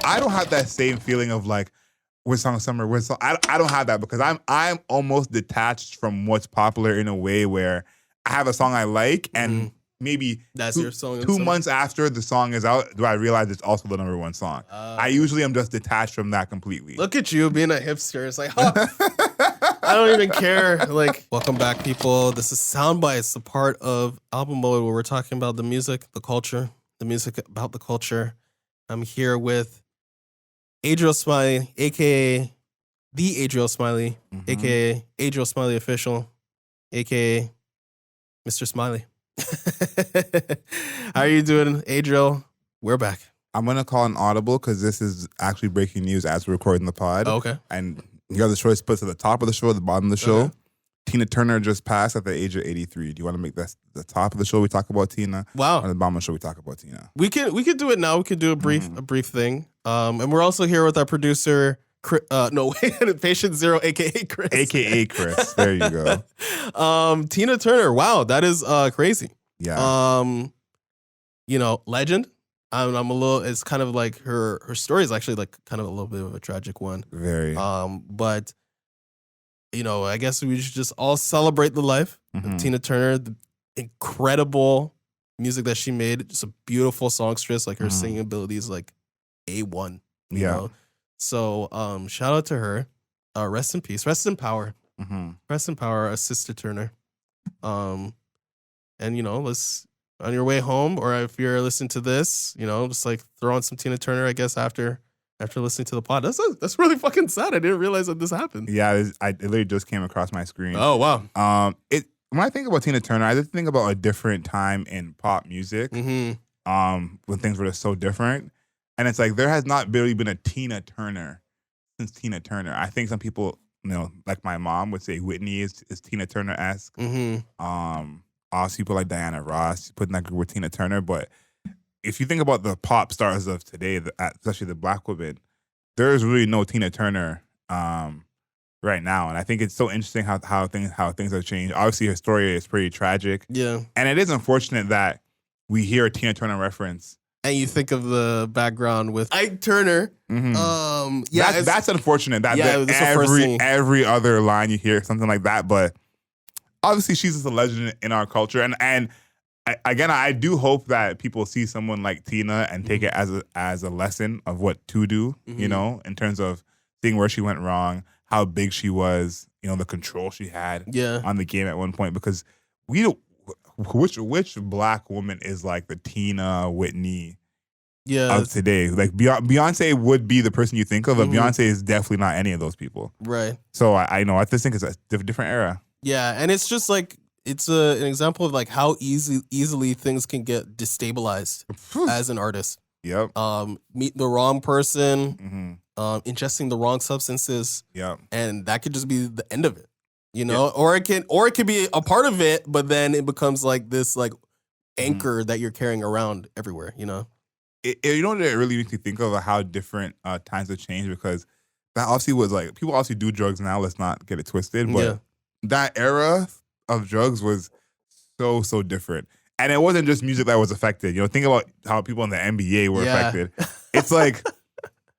I don't have that same feeling of like, which song is summer, which song. I don't have that because I'm almost detached from what's popular in a way where I have a song I like and maybe that's your song. 2 months after the song is out, do I realize it's also the number one song? I usually am just detached from that completely. Look at you being a hipster. It's like, huh, I don't even care. Like, welcome back, people. This is Soundbites, the part of Album Mode where we're talking about the music, the culture, the music about the culture. I'm here with Adriel Smiley, aka the Adriel Smiley, aka Adriel Smiley Official, aka Mr. Smiley. How are you doing, Adriel? We're back. I'm gonna call an audible because this is actually breaking news as we're recording the pod. Oh, okay. And you have the choice puts at the top of the show, at the bottom of the show. Okay. Tina Turner just passed at the age of 83. Do you want to make that the top of the show? We talk about Tina. Wow. Or the bottom of the show? We talk about Tina. We could do it now. We could do a brief thing. And we're also here with our producer. Patient Zero, aka Chris. AKA Chris. There you go. Tina Turner. Wow, that is crazy. Yeah. Legend. I'm a little. It's kind of like her story is actually like kind of a little bit of a tragic one. Very. But I guess we should just all celebrate the life of Tina Turner, the incredible music that she made. Just a beautiful songstress. Like her singing ability is like A1. You know? So shout out to her. Rest in peace. Rest in power. Rest in power, Sister Turner. And let's on your way home, or if you're listening to this, just like throw on some Tina Turner, I guess, after listening to the pod. That's really fucking sad. I didn't realize that this happened. Yeah, it literally just came across my screen. Oh wow. When I think about Tina Turner, I just think about a different time in pop music. When things were just so different. And it's like there has not really been a Tina Turner since Tina Turner. I think some people, like my mom would say Whitney is Tina Turner-esque. Also people like Diana Ross put in that group with Tina Turner. But if you think about the pop stars of today, especially the black women, there is really no Tina Turner right now. And I think it's so interesting how things have changed. Obviously, her story is pretty tragic. Yeah. And it is unfortunate that we hear a Tina Turner reference. And you think of the background with Ike Turner. That's unfortunate. That every other line you hear something like that. But obviously, she's just a legend in our culture. And I do hope that people see someone like Tina and take it as a lesson of what to do. In terms of seeing where she went wrong, how big she was, the control she had on the game at one point. Because which black woman is like the Tina Whitney of today? Like Beyonce would be the person you think of, but Beyonce is definitely not any of those people. Right. So I know I just think it's a different era. Yeah, and it's just like it's an example of like how easily things can get destabilized as an artist. Yep. Meet the wrong person, ingesting the wrong substances. Yep. And that could just be the end of it. Or it can be a part of it, but then it becomes like this like anchor that you're carrying around everywhere. You know what it really makes me think of how different times have changed, because that obviously was like people obviously do drugs now. Let's not get it twisted, but that era of drugs was so different, and it wasn't just music that was affected. Think about how people in the NBA were affected. It's like,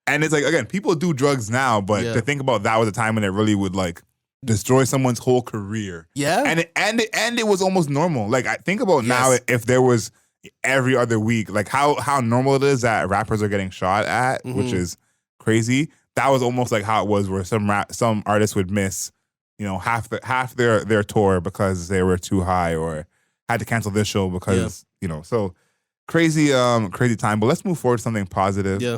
and it's like again, people do drugs now, but to think about that was a time when it really would like destroy someone's whole career. Yeah. And it was almost normal. Like I think about now if there was every other week, like how normal it is that rappers are getting shot at, which is crazy. That was almost like how it was where some artists would miss, half their tour because they were too high or had to cancel this show because, so crazy time. But let's move forward to something positive. Yeah.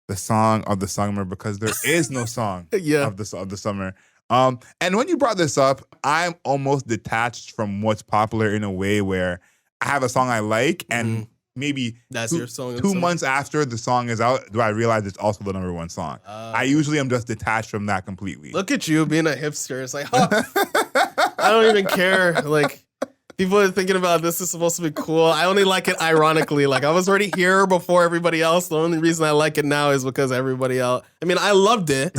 The song of the summer, because there is no song of the summer. And when you brought this up, I'm almost detached from what's popular in a way where I have a song I like and maybe that's your song. 2 months after the song is out, do I realize it's also the number one song? I usually am just detached from that completely. Look at you being a hipster. It's like, I don't even care. Like, people are thinking about this is supposed to be cool. I only like it ironically. Like, I was already here before everybody else. The only reason I like it now is because everybody else. I mean, I loved it.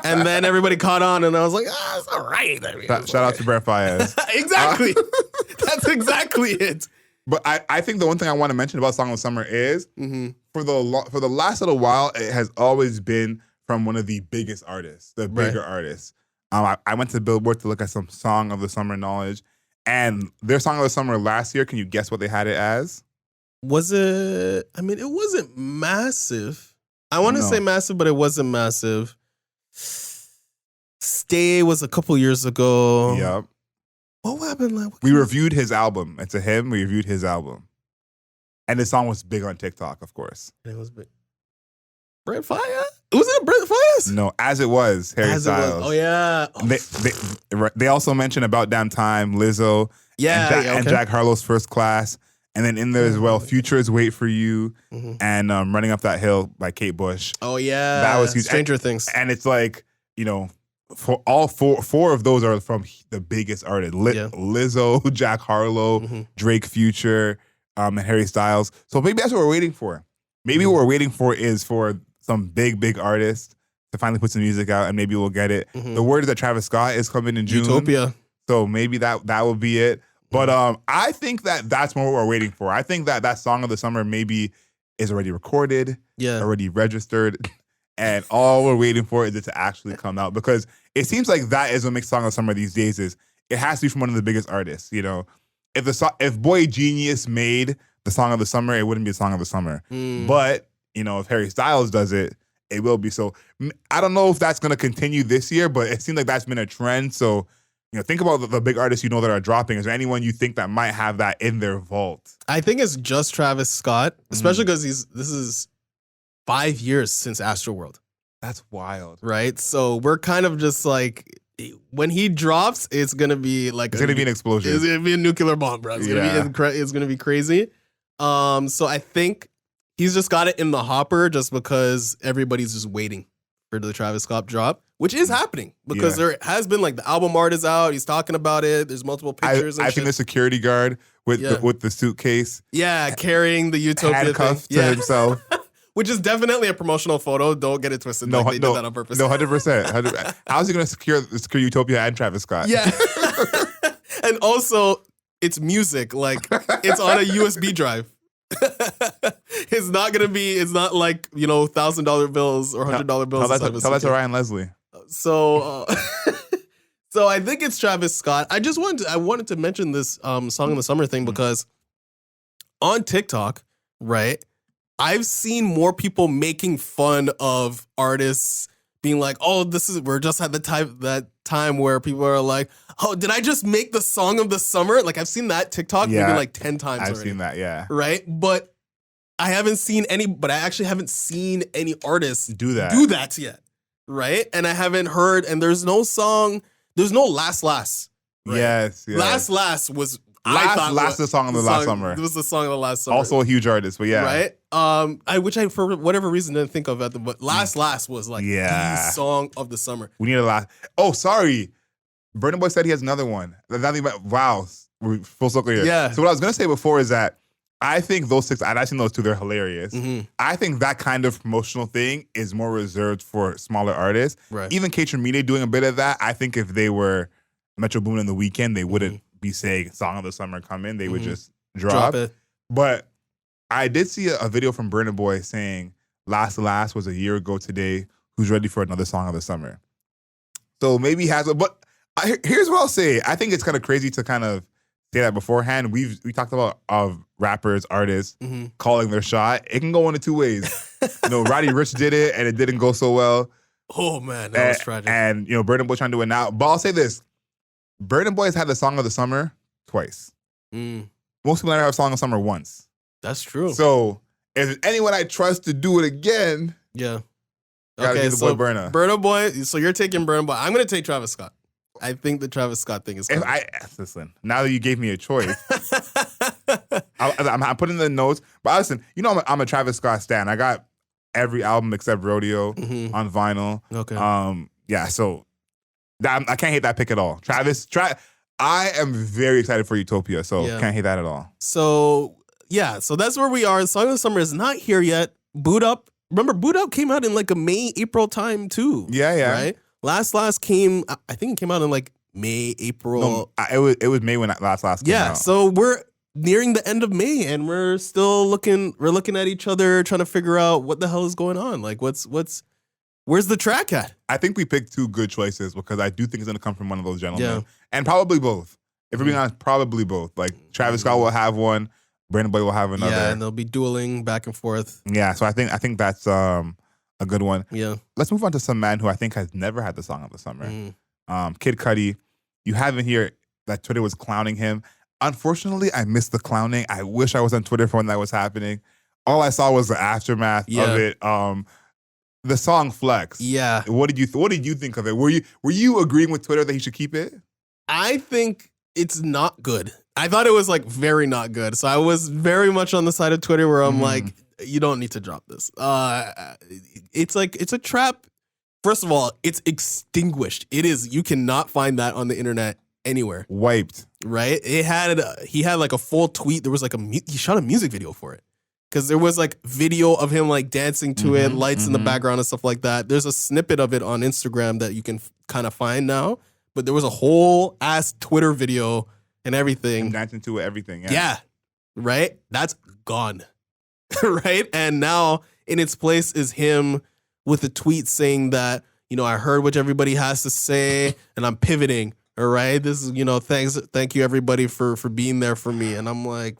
And then everybody caught on, and I was like, it's all right. I mean, shout out to Brent Fayez. Exactly. That's exactly it. But I think the one thing I want to mention about Song of the Summer is for the last little while, it has always been from one of the biggest artists, the bigger artists. I went to Billboard to look at some Song of the Summer knowledge, and their Song of the Summer last year, can you guess what they had it as? Was it? I mean, it wasn't massive. I want to say massive, but it wasn't massive. Stay was a couple years ago. Yep. What happened? We reviewed his album. It's a him. We reviewed his album. And the song was big on TikTok, of course. It was big. Brent Fire? Was it Brent Fires? No, As It Was, Harry Styles. Oh, yeah. They also mentioned About Damn Time, Lizzo, and Jack Harlow's First Class. And then in there as well, Future's Wait For You and Running Up That Hill by Kate Bush. Oh, yeah. That was huge. Stranger Things. And it's like, you know, for all four of those are from the biggest artists. Lizzo, Jack Harlow, Drake, Future, and Harry Styles. So maybe that's what we're waiting for. Maybe what we're waiting for is for some big artists to finally put some music out, and maybe we'll get it. The word is that Travis Scott is coming in June. Utopia. So maybe that will be it. But I think that's more what we're waiting for. I think that Song of the Summer maybe is already recorded, already registered, and all we're waiting for is it to actually come out, because it seems like that is what makes Song of the Summer these days. Is it has to be from one of the biggest artists. You know, if Boy Genius made the Song of the Summer, it wouldn't be a Song of the Summer. But you know, if Harry Styles does it, it will be. So I don't know if that's going to continue this year, but it seems like that's been a trend. So, you know, think about the big artists you know that are dropping. Is there anyone you think that might have that in their vault? I think it's just Travis Scott, especially because this is 5 years since Astroworld. That's wild. Right? So we're kind of just like, when he drops, it's going to be like... It's going to be an explosion. It's going to be a nuclear bomb, bro. It's going to be crazy. So I think he's just got it in the hopper just because everybody's just waiting for the Travis Scott drop, which is happening because there has been like the album art is out. He's talking about it. There's multiple pictures. I've seen the security guard with the suitcase. Yeah, carrying the Utopia handcuffed thing. to himself. Which is definitely a promotional photo. Don't get it twisted. No, they did that on purpose. No, 100%. How's he going to secure Utopia and Travis Scott? Yeah. And also, it's music. Like, it's on a USB drive. It's not going to be, it's not like, you know, $1,000 bills or $100 bills. Tell that to Ryan Leslie. So, so I think it's Travis Scott. I wanted to mention this Song of the Summer thing because on TikTok, right, I've seen more people making fun of artists being like, "Oh, we're just at that time where people are like, oh, did I just make the Song of the Summer?" Like I've seen that TikTok maybe like 10 times already. I've seen that, yeah. Right? But I actually haven't seen any artists do that yet. Right? And I haven't heard, and there's no Last. Right? Yes. Last was Last the song of the last summer. It was the song of the last summer. Also a huge artist, but yeah. Right? Which I for whatever reason didn't think of at the, but Last was like the song of the summer. We need a last. Oh, sorry. Burna Boy said he has another one. Wow. We're full circle here. Yeah. So what I was gonna say before is that I think those 6, I've seen those 2, they're hilarious. I think that kind of promotional thing is more reserved for smaller artists. Right. Even K-Tramine doing a bit of that. I think if they were Metro Boomin and The Weeknd, they wouldn't be saying Song of the Summer come in. They would just drop it. But I did see a video from Burna Boy saying Last was a year ago today. Who's ready for another Song of the Summer? So maybe he has a, but here's what I'll say. I think it's kind of crazy to kind of say that beforehand. We talked about rappers, artists calling their shot. It can go one of 2 ways. You know, Roddy Ricch did it and it didn't go so well. Oh man, that was tragic. And you know, Burna Boy trying to do it now. But I'll say this. Burna Boy has had the Song of the Summer twice. Most people never have Song of the Summer once. That's true. So if there's anyone I trust to do it again, okay, so Burna Boy. So you're taking Burna Boy. I'm going to take Travis Scott. I think the Travis Scott thing is coming. Listen, now that you gave me a choice, I'm putting the notes. But listen, you know I'm a Travis Scott stan. I got every album except Rodeo on vinyl. Okay. Yeah, so I can't hate that pick at all. I am very excited for Utopia, so can't hate that at all. So, so that's where we are. Song of the Summer is not here yet. Boot Up. Remember, Boot Up came out in like a May, April time too. Yeah. Right? Last came, I think it came out in like May, April. No, it was May when Last came out. So we're nearing the end of May, and we're still looking at each other, trying to figure out what the hell is going on. Like, where's the track at? I think we picked two good choices because I do think it's going to come from one of those gentlemen. And probably both. If we're being honest, probably both. Like, Travis Scott will have one, Brandon Boy will have another. Yeah, and they'll be dueling back and forth. Yeah, so I think that's a good one. Yeah. Let's move on to some man who I think has never had the song of the summer. Kid Cudi. You have in here that Twitter was clowning him. Unfortunately, I missed the clowning. I wish I was on Twitter for when that was happening. All I saw was the aftermath of it. The song Flex. Yeah. What did you think of it? Were you agreeing with Twitter that he should keep it? I think it's not good. I thought it was like very not good. So I was very much on the side of Twitter where I'm like, you don't need to drop this. It's a trap. First of all, it's extinguished. It is. You cannot find that on the internet anywhere. Wiped. Right? He had like a full tweet. There was like he shot a music video for it. Because there was like video of him like dancing to it, lights in the background and stuff like that. There's a snippet of it on Instagram that you can kind of find now. But there was a whole ass Twitter video and everything. Him dancing to it, everything. Yeah. Right? That's gone. Right? And now in its place is him with a tweet saying that, I heard what everybody has to say and I'm pivoting. All right? This is, thank you everybody for being there for me. And I'm like,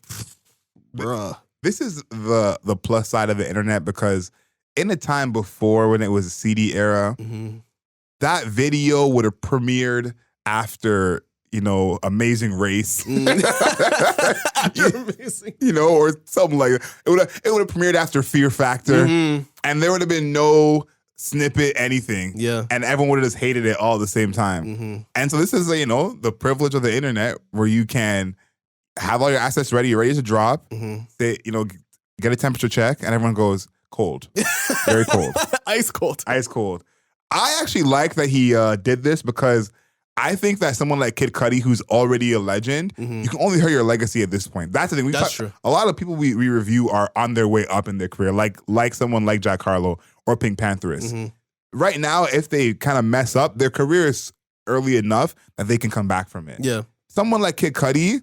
bruh. This is the plus side of the internet because in the time before when it was a CD era, that video would have premiered after, Amazing Race. After Amazing. Or something like that. It would have premiered after Fear Factor. And there would have been no snippet anything. Yeah. And everyone would have just hated it all at the same time. And so this is, the privilege of the internet where you can have all your assets ready, you're ready to drop. Say, get a temperature check, and everyone goes cold, very cold, ice cold. I actually like that he did this because I think that someone like Kid Cudi, who's already a legend, you can only hear your legacy at this point. That's the thing. That's true. A lot of people we review are on their way up in their career, like someone like Jack Harlow or Pink Pantheress. Right now, if they kind of mess up, their career is early enough that they can come back from it. Yeah. Someone like Kid Cudi.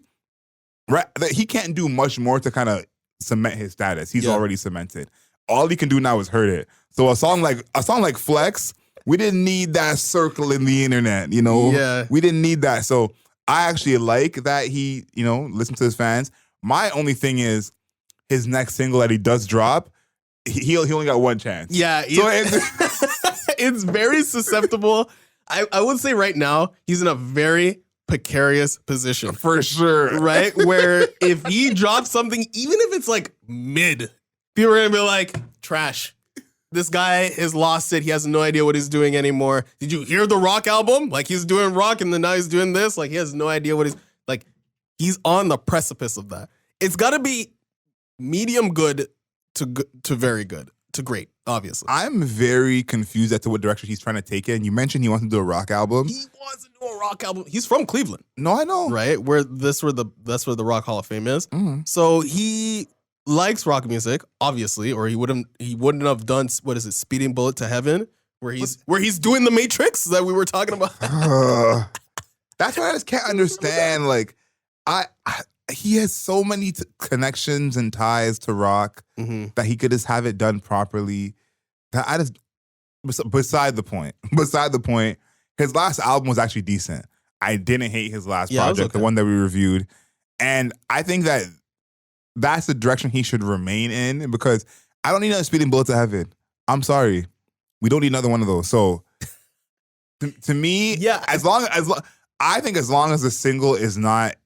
Right, he can't do much more to kind of cement his status. He's already cemented. All he can do now is hurt it. So a song like Flex, we didn't need that circle in the internet, Yeah. We didn't need that. So I actually like that he, listened to his fans. My only thing is his next single that he does drop, he only got one chance. Yeah. So it's very susceptible. I would say right now he's in a very precarious position. For sure. Right? Where if he drops something, even if it's like mid, people are going to be like, trash. This guy has lost it. He has no idea what he's doing anymore. Did you hear the Rock album? Like he's doing rock and then now he's doing this. Like he has no idea what he's on the precipice of that. It's got to be medium good to very good to great, obviously. I'm very confused as to what direction he's trying to take it. And you mentioned he wants to do a rock album. He wants to do a rock album. He's from Cleveland. No, I know. Right? That's where the Rock Hall of Fame is. So he likes rock music, obviously, or he wouldn't have done, what is it, Speeding Bullet to Heaven, where he's doing the Matrix that we were talking about. That's what I just can't understand. Like, he has so many connections and ties to rock that he could just have it done properly. That I just, beside the point, his last album was actually decent. I didn't hate his last project, the one that we reviewed. And I think that's the direction he should remain in because I don't need another Speeding Bullet to Heaven. I'm sorry. We don't need another one of those. So to me, I think as long as the single is not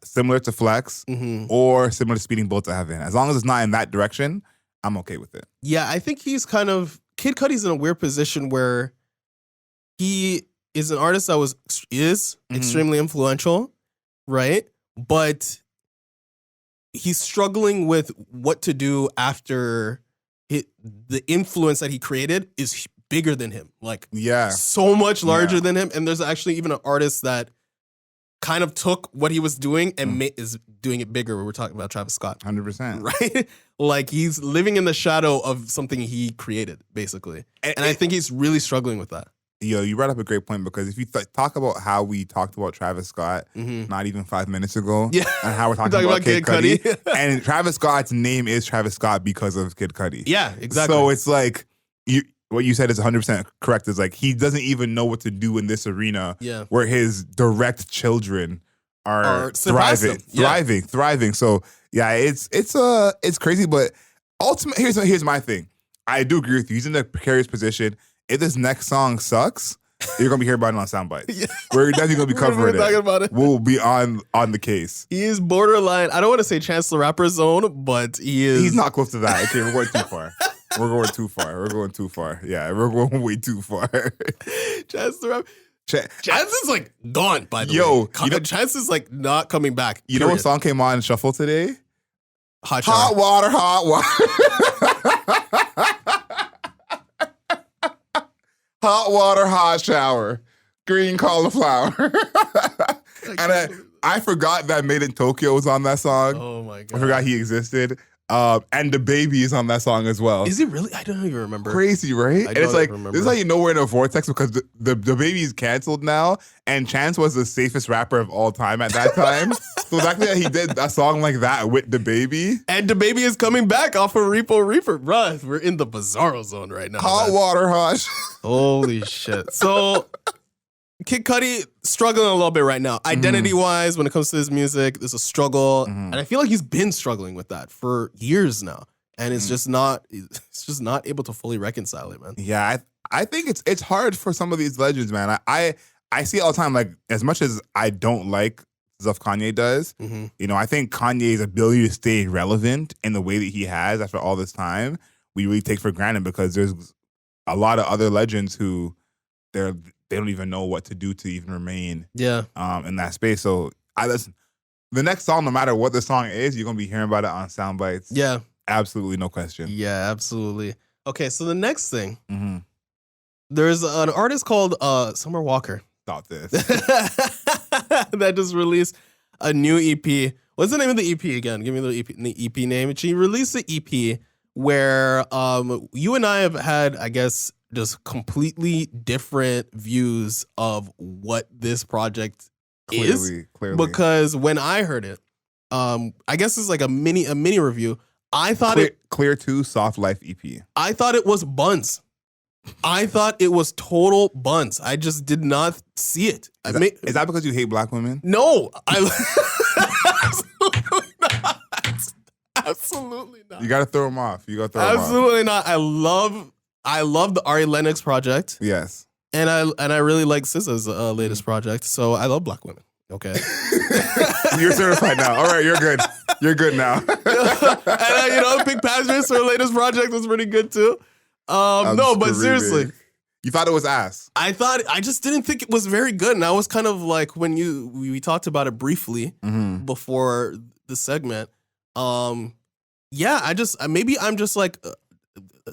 similar to Flex or similar to Speeding Bullet to Heaven, as long as it's not in that direction, I'm okay with it. Yeah, I think he's Kid Cudi's in a weird position where he is an artist that is extremely influential, right? But he's struggling with what to do after the influence that he created is bigger than him. Like, so much larger than him. And there's actually even an artist that kind of took what he was doing and is doing it bigger. We're talking about Travis Scott. 100%. Right? Like, he's living in the shadow of something he created, basically. And I think he's really struggling with that. you brought up a great point because if you talk about how we talked about Travis Scott not even 5 minutes ago, Yeah. and how we're talking about Kid Cudi, and Travis Scott's name is Travis Scott because of Kid Cudi. Yeah, exactly. So it's like what you said is 100% correct. Is like he doesn't even know what to do in this arena where his direct children are thriving. So yeah, it's crazy, but ultimately here's my thing. I do agree with you. He's in a precarious position. If this next song sucks, you're gonna be hearing about it on Soundbites. Yeah. We're definitely gonna be covering talking about it. We'll be on the case. He is borderline. I don't want to say Chance the Rapper zone, but he is. He's not close to that. Okay, we're going too far. We're going too far. Yeah, we're going way too far. Chance the Rapper. Chance is like gone, by the way. Chance is like not coming back. You know what song came on Shuffle today? Hot water. Hot water, hot shower, green cauliflower. And I forgot that Made in Tokyo was on that song. Oh my God. I forgot he existed. And the baby is on that song as well. Is he really? I don't even remember. Crazy, right? And it's like, this is how you know we're in a vortex because the baby is canceled now, and Chance was the safest rapper of all time at that time. So the fact that he did a song like that with the baby. And the baby is coming back off of Repo Reefer. Bruh, we're in the bizarro zone right now. Hot water, hush. Holy shit. So Kid Cudi struggling a little bit right now. Identity-wise, when it comes to his music, there's a struggle. And I feel like he's been struggling with that for years now. And it's just not able to fully reconcile it, man. Yeah, I think it's hard for some of these legends, man. I see it all the time, like, as much as I don't like stuff Kanye does, I think Kanye's ability to stay relevant in the way that he has after all this time, we really take for granted because there's a lot of other legends who they don't even know what to do to even remain in that space. So I listen. The next song, no matter what the song is, you're gonna be hearing about it on Soundbites. Yeah. Absolutely, no question. Yeah, absolutely. Okay, so the next thing, there's an artist called Summer Walker. Stop this. That just released a new EP. What's the name of the EP again? Give me the EP name. She released the EP where you and I have had, I guess, just completely different views of what this project is. Clearly. Because when I heard it, I guess it's like a mini review. I thought Clear 2 Soft Life EP. I thought it was buns. I thought it was total buns. I just did not see it. Is that because you hate black women? No. Absolutely not. Absolutely not. You gotta throw them off. Absolutely not. I love the Ari Lennox project. Yes. And I really like SZA's latest project. So I love black women. Okay. You're certified now. All right, you're good. You're good now. And Pink Passages, her latest project was pretty good too. No, but seriously. You thought it was ass. I just didn't think it was very good. And I was kind of like, when we talked about it briefly before the segment. Yeah, maybe I'm just like,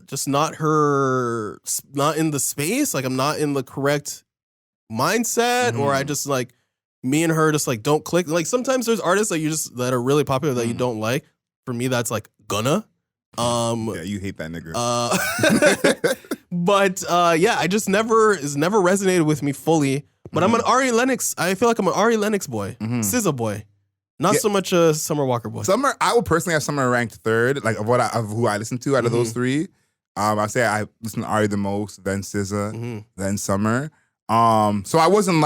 just not in the space. Like I'm not in the correct mindset, or I just like, me and her just like don't click. Like sometimes there's artists that are really popular that you don't like. For me, that's like Gunna. Yeah, you hate that nigga. But yeah, it's never resonated with me fully. But I'm an Ari Lennox. I feel like I'm an Ari Lennox boy, SZA boy, not so much a Summer Walker boy. Summer, I would personally have Summer ranked third, like of who I listen to out of those three. I'd say I listen to Ari the most, then SZA, then Summer. So I wasn't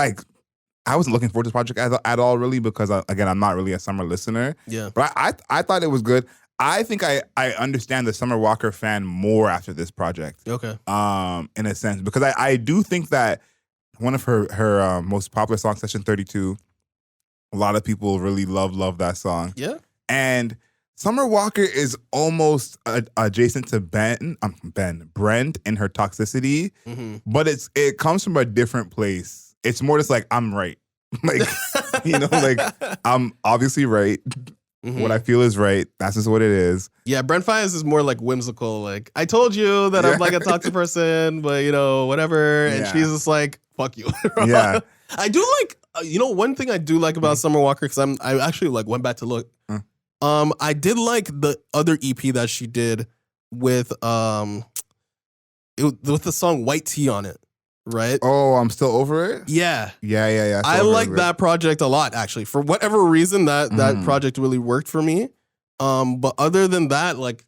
looking forward to this project at all, really, because again, I'm not really a Summer listener. Yeah, but I thought it was good. I think I understand the Summer Walker fan more after this project. Okay. In a sense, because I do think that one of her most popular songs, Session 32, a lot of people really love that song. Yeah. And Summer Walker is almost adjacent to Brent in her toxicity, but it comes from a different place. It's more just like, I'm right. Like, like I'm obviously right. What I feel is right. That's just what it is. Yeah, Brent Faiyaz is more like whimsical. Like, I told you that I'm like a toxic person, but whatever. And she's just like, fuck you. Yeah. I do like, one thing I do like about Summer Walker, because I actually like went back to look. I did like the other EP that she did with the song White Tea on it. right? Oh, I'm still over it. Yeah. Yeah. I like that project a lot, actually. For whatever reason, that project really worked for me. But other than that, like,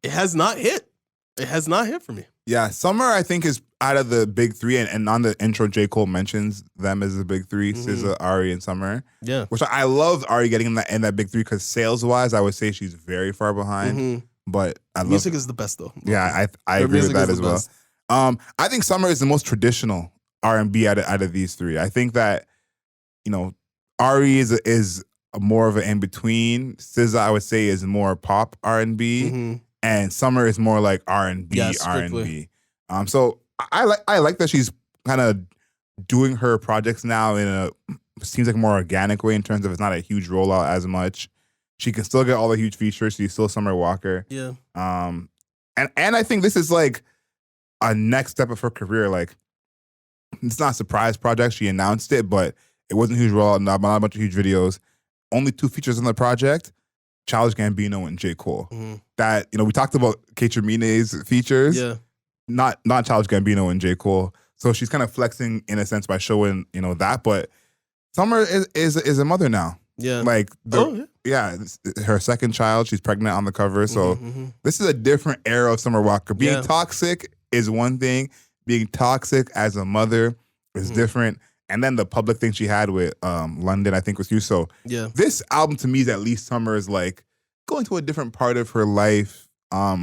it has not hit. It has not hit for me. Yeah, Summer, I think, is out of the big three, and on the intro, J. Cole mentions them as the big three, SZA, Ari, and Summer. Yeah. Which I love Ari getting in that big three, because sales-wise, I would say she's very far behind. But music is the best, though. Yeah, I agree with that as well. I think Summer is the most traditional R&B out of these three. I think that, Ari is more of an in-between. SZA, I would say, is more pop R&B. And Summer is more like R&B, R&B. So I like that she's kind of doing her projects now in a seems like more organic way, in terms of it's not a huge rollout as much. She can still get all the huge features. She's still Summer Walker. Yeah. And I think this is like a next step of her career. Like, it's not a surprise project. She announced it, but it wasn't a huge rollout. Not a bunch of huge videos. Only 2 features on the project. Childish Gambino and J. Cole. That, we talked about Mine's features. Yeah. Not Childish Gambino and J. Cole. So she's kind of flexing in a sense by showing, that. But Summer is a mother now. Yeah. Like, her second child. She's pregnant on the cover. So this is a different era of Summer Walker. Being toxic is one thing. Being toxic as a mother is different. And then the public thing she had with London, I think, was huge. So this album to me is at least Summer is like going to a different part of her life,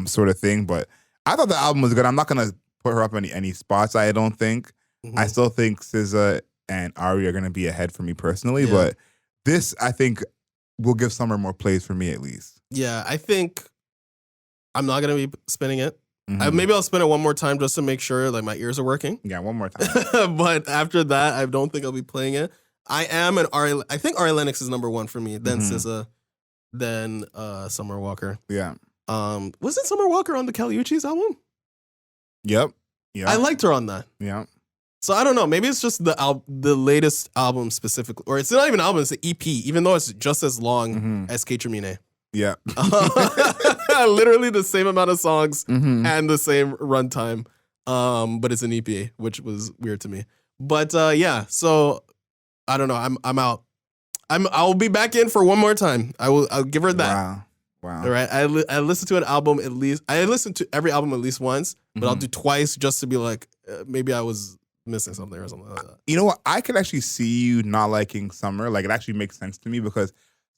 sort of thing. But I thought the album was good. I'm not gonna put her up any spots. I don't think. I still think SZA and Ari are gonna be ahead for me personally. But this, I think, will give Summer more plays for me at least. Yeah, I think I'm not gonna be spinning it. Maybe I'll spin it one more time just to make sure like my ears are working. Yeah, one more time. But after that, I don't think I'll be playing it. I think Ari Lennox is number 1 for me. Then SZA, then Summer Walker. Yeah. Wasn't Summer Walker on the Kali Uchis album? Yep. Yeah. I liked her on that. Yeah. So I don't know. Maybe it's just the latest album specifically, or it's not even an album. It's an EP, even though it's just as long as Mine. Yeah. Literally the same amount of songs and the same runtime. But it's an EP, which was weird to me. But so I don't know. I'm out. I'll be back in for one more time. I'll give her that. Wow. All right. I listen to an album at least. I listen to every album at least once, but I'll do twice just to be like, maybe I was missing something or something like that. You know what? I could actually see you not liking Summer. Like, it actually makes sense to me, because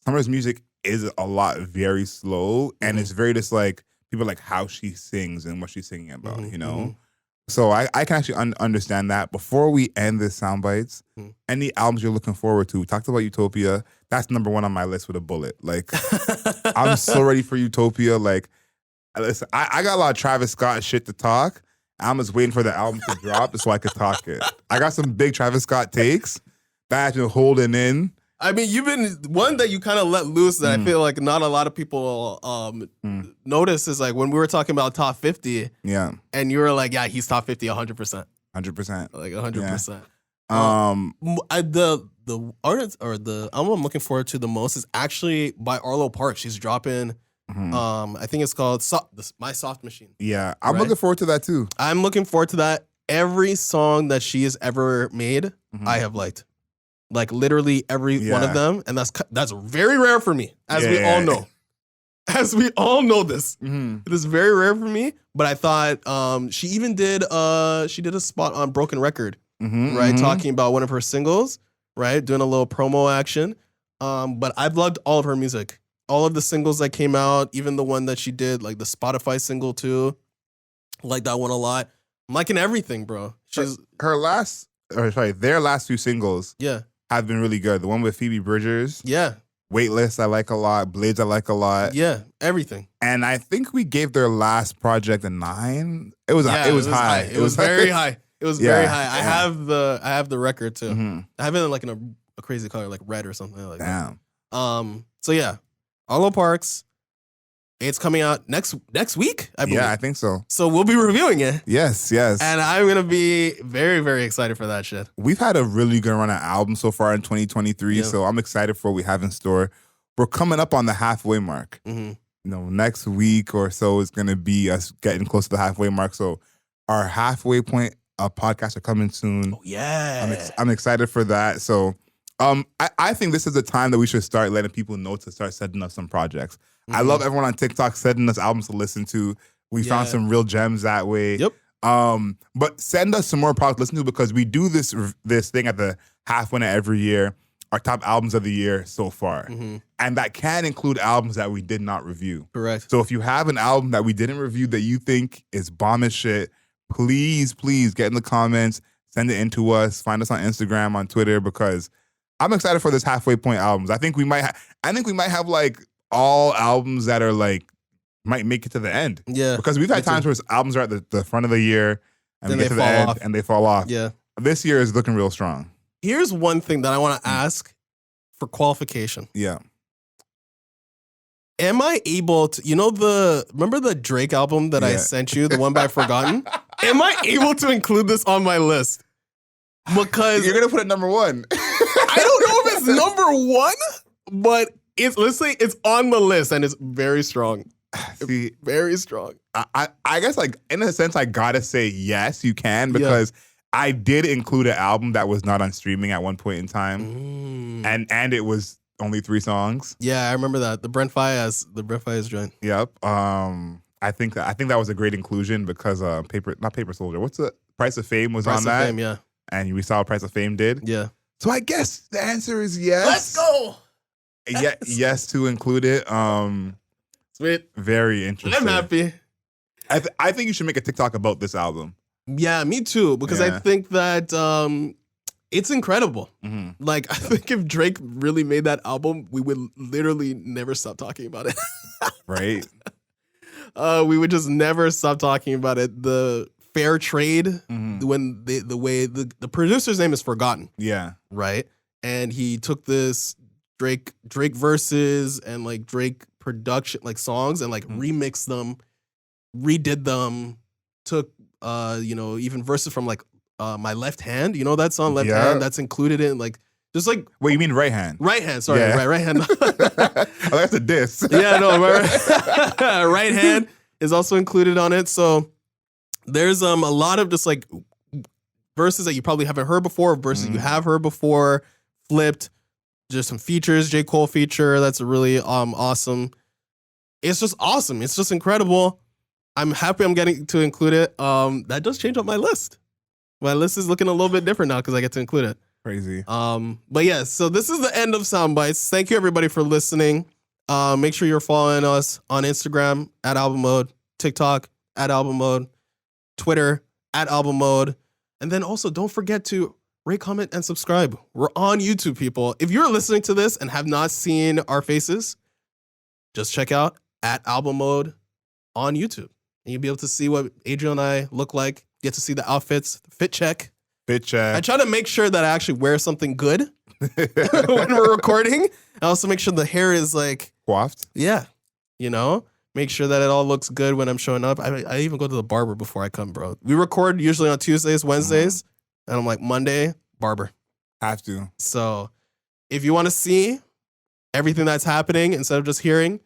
Summer's music is a lot very slow, and it's very just like people like how she sings and what she's singing about, So I can actually understand that. Before we end this Soundbites, any albums you're looking forward to? We talked about Utopia. That's number 1 on my list with a bullet. Like, I'm so ready for Utopia. Like, listen, I got a lot of Travis Scott shit to talk. I'm just waiting for the album to drop so I could talk it. I got some big Travis Scott takes that I've been holding in. I mean, you've been one that you kind of let loose that I feel like not a lot of people notice is like when we were talking about top 50. Yeah. And you were like, yeah, he's top 50 100%. 100%. Like 100%. Yeah. The artist or the album I'm looking forward to the most is actually by Arlo Parks. She's dropping, I think it's called My Soft Machine. Yeah. I'm looking forward to that too. I'm looking forward to that. Every song that she has ever made, I have liked. Like literally every one of them, and that's very rare for me, as we all know. As we all know this, it is very rare for me. But I thought she even did a spot on Broken Record, right, talking about one of her singles, right, doing a little promo action. But I've loved all of her music, all of the singles that came out, even the one that she did, like the Spotify single too. Like that one a lot. I'm liking everything, bro. Their last few singles. Yeah. Have been really good. The one with Phoebe Bridgers. Yeah. Weightless, I like a lot. Blades, I like a lot. Yeah, everything. And I think we gave their last project a 9. It was high. It was very high. It was very high. I have the record too. I have it like in a crazy color, like red or something like that. Damn. So yeah, Arlo Parks. It's coming out next week, I believe. Yeah, I think so. So we'll be reviewing it. Yes. And I'm going to be very, very excited for that shit. We've had a really good run of albums so far in 2023, so I'm excited for what we have in store. We're coming up on the halfway mark. Next week or so is going to be us getting close to the halfway mark. So our halfway point podcasts are coming soon. Oh, yeah. I'm excited for that. So I think this is the time that we should start letting people know to start setting up some projects. I love everyone on TikTok sending us albums to listen to. We found some real gems that way. Yep. But send us some more products to listen to, because we do this thing at the half winner every year, our top albums of the year so far. And that can include albums that we did not review. Correct. So if you have an album that we didn't review that you think is bomb as shit, please get in the comments, send it in to us, find us on Instagram, on Twitter, because I'm excited for this halfway point albums. I think we might have like all albums that are like might make it to the end. Yeah. Because we've had times where albums are at the front of the year and then we get to the end and they fall off. Yeah. This year is looking real strong. Here's one thing that I want to ask for qualification. Yeah. Am I able to, remember the Drake album that I sent you, the one by Forgotten? Am I able to include this on my list? Because you're going to put it number one. I don't know if it's number one, but let's say it's on the list and it's very strong. See, very strong. I guess like in a sense, I got to say yes, you can, because I did include an album that was not on streaming at one point in time. And it was only 3 songs. Yeah, I remember that. The Brent Fayez joint. Yep. I think that was a great inclusion because not Paper Soldier. What's the Price of Fame was on that? Price of Fame, yeah. And we saw what Price of Fame did. Yeah. So I guess the answer is yes. Let's go. Yes to include it. Sweet. Very interesting. I'm happy. I think you should make a TikTok about this album. Yeah, me too. Because I think that it's incredible. Like, I think if Drake really made that album, we would literally never stop talking about it. Right. We would just never stop talking about it. The fair trade, when the way the producer's name is Forgotten. Yeah. Right. And he took this Drake verses and like Drake production, like songs, and like remixed them, redid them, took even verses from like My Left Hand, that song Left Hand, that's included in like just like wait, you mean Right Hand? Right Hand, sorry, right hand. Oh, that's a diss. Yeah, no, Right Hand is also included on it. So there's a lot of just like verses that you probably haven't heard before, verses you have heard before, flipped. Just some features, J. Cole feature. That's really awesome. It's just awesome. It's just incredible. I'm happy I'm getting to include it. That does change up my list. My list is looking a little bit different now because I get to include it. Crazy. But yeah, so this is the end of Soundbites. Thank you everybody for listening. Make sure you're following us on Instagram at Album Mode, TikTok at Album Mode, Twitter at Album Mode. And then also don't forget to rate, comment, and subscribe. We're on YouTube, people. If you're listening to this and have not seen our faces, just check out at Album Mode on YouTube. And you'll be able to see what Adriel and I look like. Get to see the outfits, the fit check. Fit check. I try to make sure that I actually wear something good when we're recording. I also make sure the hair is like coiffed. Yeah. Make sure that it all looks good when I'm showing up. I even go to the barber before I come, bro. We record usually on Tuesdays, Wednesdays. And I'm like, Monday, barber. Have to. So if you want to see everything that's happening instead of just hearing,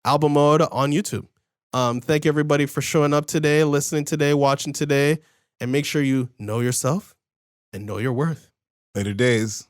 Album Mode on YouTube. Thank you everybody for showing up today, listening today, watching today, and make sure you know yourself and know your worth. Later days.